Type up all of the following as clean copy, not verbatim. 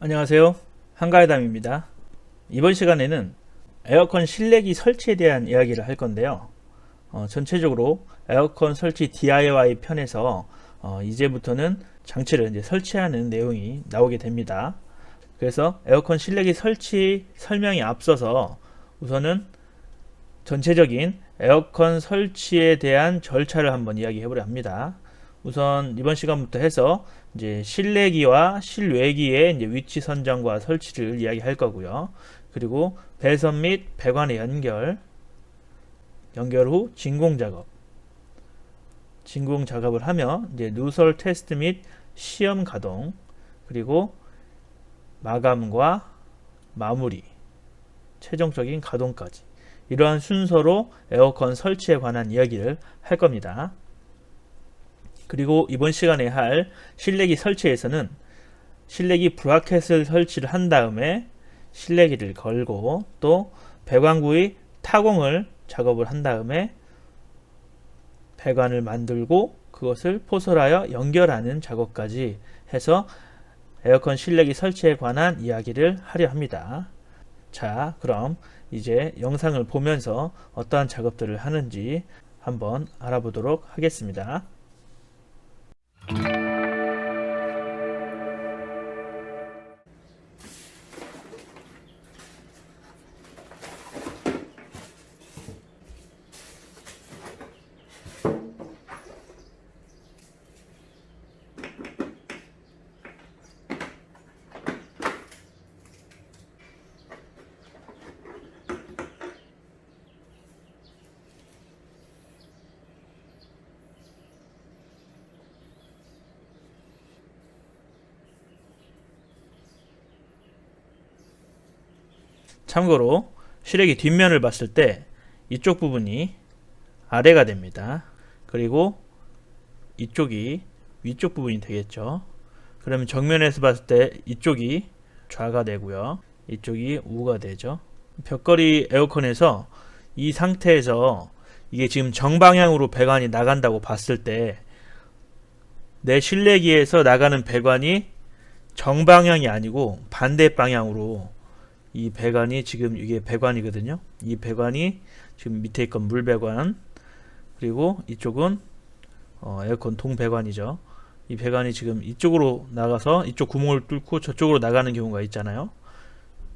안녕하세요. 한가해담입니다. 이번 시간에는 에어컨 실내기 설치에 대한 이야기를 할 건데요. 전체적으로 에어컨 설치 DIY 편에서 이제부터는 장치를 이제 설치하는 내용이 나오게 됩니다. 그래서 에어컨 실내기 설치 설명이 앞서서 우선은 전체적인 에어컨 설치에 대한 절차를 한번 이야기해 보려 합니다. 우선 이번 시간부터 해서 이제 실내기와 실외기의 이제 위치 선정과 설치를 이야기할 거고요. 그리고 배선 및 배관의 연결 후 진공 작업을 하며 이제 누설 테스트 및 시험 가동, 그리고 마감과 마무리, 최종적인 가동까지, 이러한 순서로 에어컨 설치에 관한 이야기를 할 겁니다. 그리고 이번 시간에 할 실내기 설치에서는 실내기 브라켓을 설치를 한 다음에 실내기를 걸고 또 배관구의 타공을 작업을 한 다음에 배관을 만들고 그것을 포설하여 연결하는 작업까지 해서 에어컨 실내기 설치에 관한 이야기를 하려 합니다. 자, 그럼 이제 영상을 보면서 어떠한 작업들을 하는지 한번 알아보도록 하겠습니다. 참고로 실외기 뒷면을 봤을 때 이쪽 부분이 아래가 됩니다. 그리고 이쪽이 위쪽 부분이 되겠죠. 그러면 정면에서 봤을 때 이쪽이 좌가 되고요, 이쪽이 우가 되죠. 벽걸이 에어컨에서 이 상태에서 이게 지금 정방향으로 배관이 나간다고 봤을 때 내 실내기에서 나가는 배관이 정방향이 아니고 반대 방향으로, 이 배관이 지금 이게 배관이거든요. 이 배관이 지금 밑에 있건 물배관, 그리고 이쪽은 에어컨 동배관이죠. 이 배관이 지금 이쪽으로 나가서 이쪽 구멍을 뚫고 저쪽으로 나가는 경우가 있잖아요.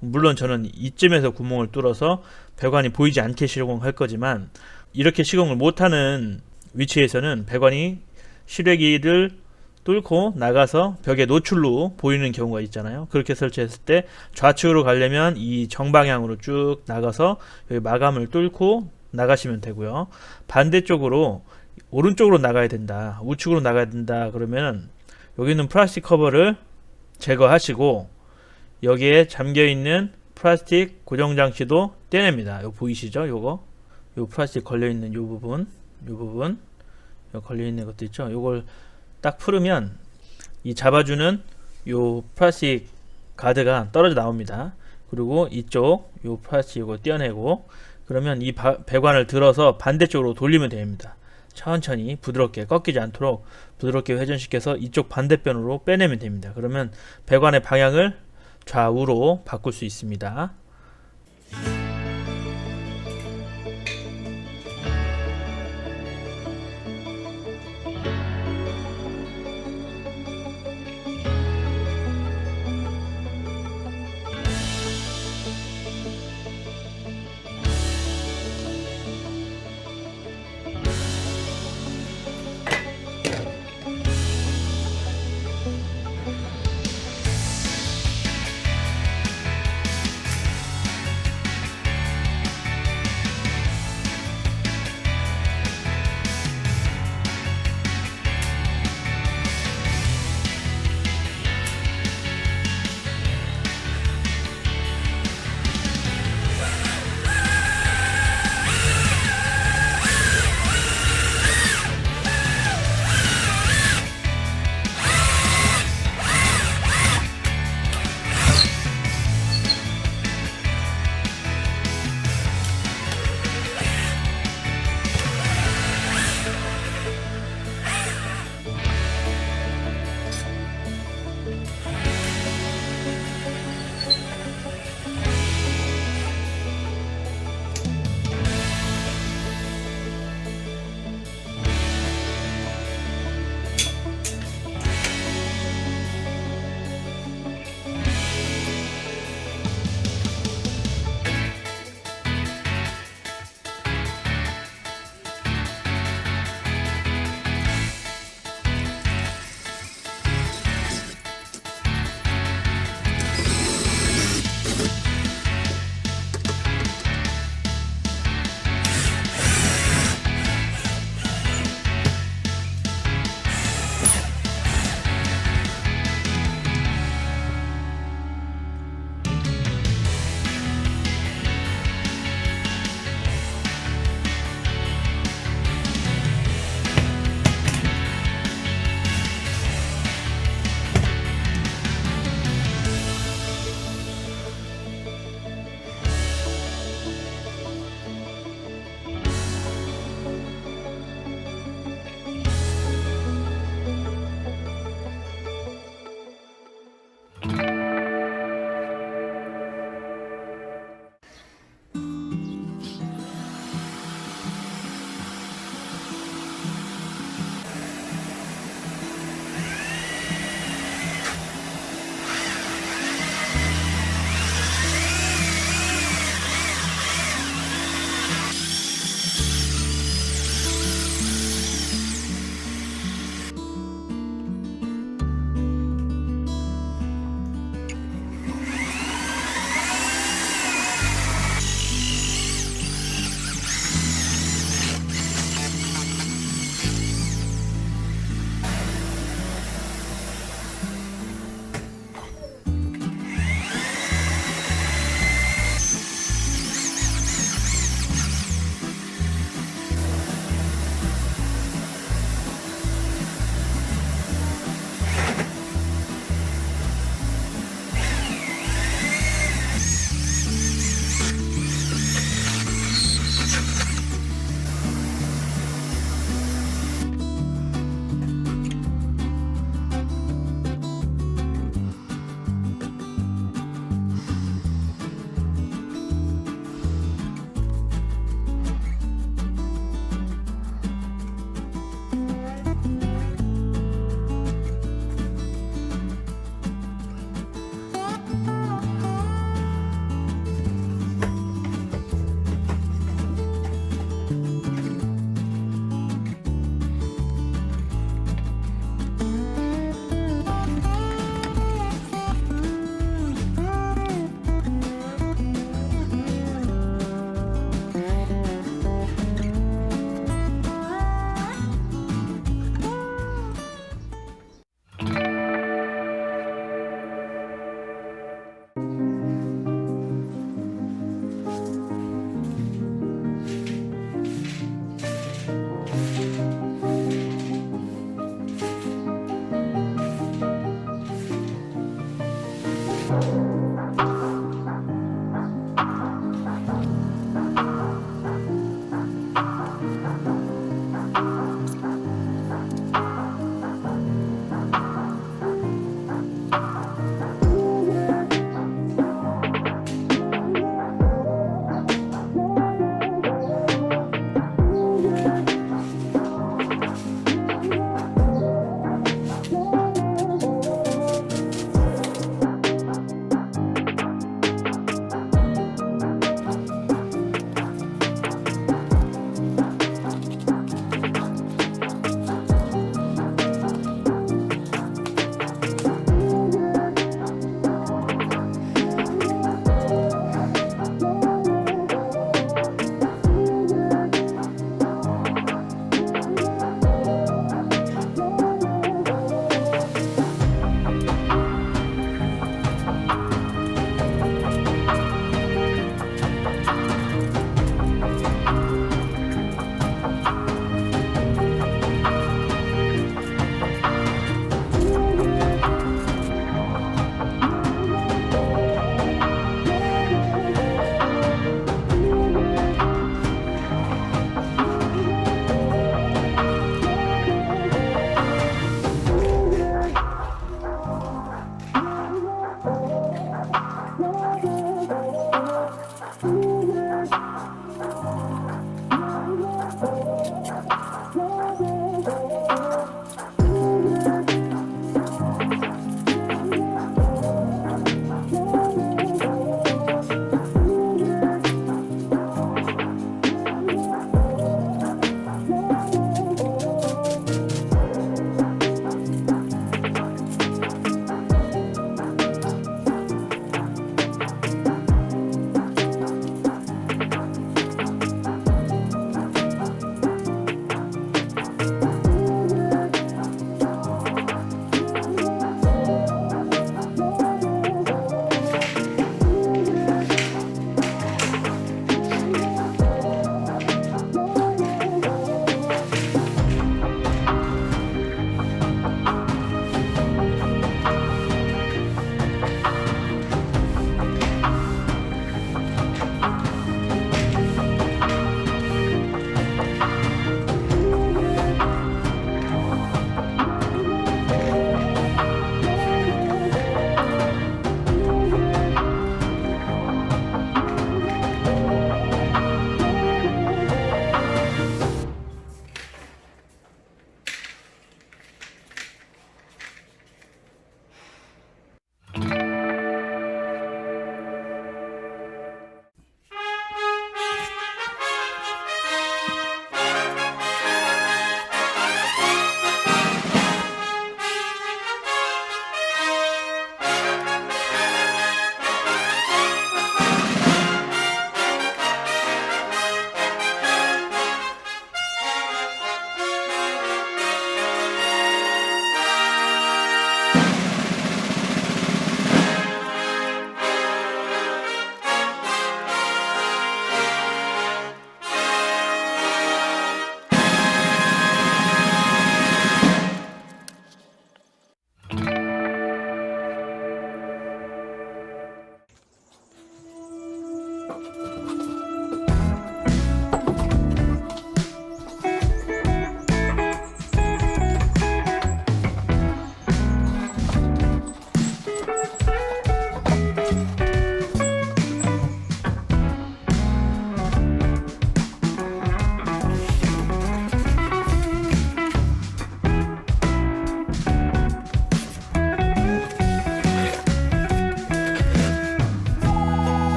물론 저는 이쯤에서 구멍을 뚫어서 배관이 보이지 않게 시공할 거지만, 이렇게 시공을 못하는 위치에서는 배관이 실외기를 뚫고 나가서 벽에 노출로 보이는 경우가 있잖아요. 그렇게 설치했을 때 좌측으로 가려면 이 정방향으로 쭉 나가서 여기 마감을 뚫고 나가시면 되고요. 반대쪽으로 오른쪽으로 나가야 된다, 우측으로 나가야 된다 그러면 여기 있는 플라스틱 커버를 제거하시고 여기에 잠겨있는 플라스틱 고정장치도 떼냅니다. 이거 보이시죠? 요거 요 플라스틱 걸려있는 요 부분, 요 걸려있는 것도 있죠. 요걸 딱 풀으면 이 잡아주는 요 플라스틱 가드가 떨어져 나옵니다. 그리고 이쪽 요 플라스틱 이거 떼어내고, 그러면 이 배관을 들어서 반대쪽으로 돌리면 됩니다. 천천히 부드럽게, 꺾이지 않도록 부드럽게 회전시켜서 이쪽 반대편으로 빼내면 됩니다. 그러면 배관의 방향을 좌우로 바꿀 수 있습니다.